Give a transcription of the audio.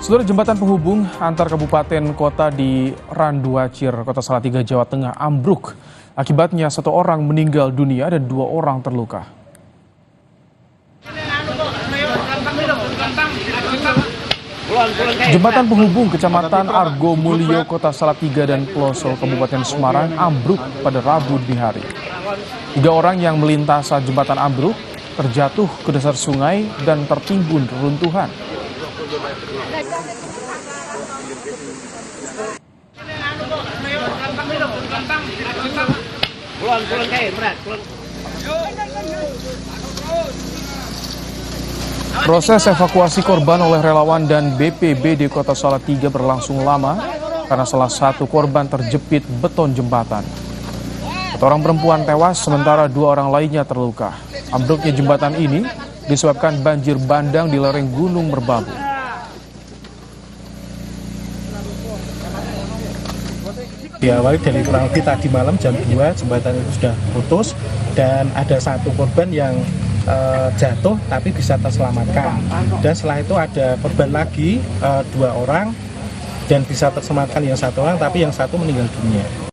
Seluruh jembatan penghubung antar kabupaten kota di Randuacir, Kota Salatiga, Jawa Tengah ambruk. Akibatnya 1 orang meninggal dunia dan 2 orang terluka. Jembatan penghubung Kecamatan Argo Mulyo, Kota Salatiga dan Ploso, Kabupaten Semarang ambruk pada Rabu dini hari. 3 orang yang melintas saat jembatan ambruk terjatuh ke dasar sungai dan tertimbun reruntuhan. Proses evakuasi korban oleh relawan dan BPBD Kota Salatiga berlangsung lama karena salah satu korban terjepit beton jembatan. 1 orang perempuan tewas sementara 2 orang lainnya terluka. Ambruknya jembatan ini disebabkan banjir bandang di lereng Gunung Merbabu. Diawali dari kurang lebih tadi malam jam 2 jembatan itu sudah putus dan ada 1 korban yang jatuh tapi bisa terselamatkan, dan setelah itu ada korban lagi 2 orang dan bisa terselamatkan yang 1 orang, tapi yang 1 meninggal dunia.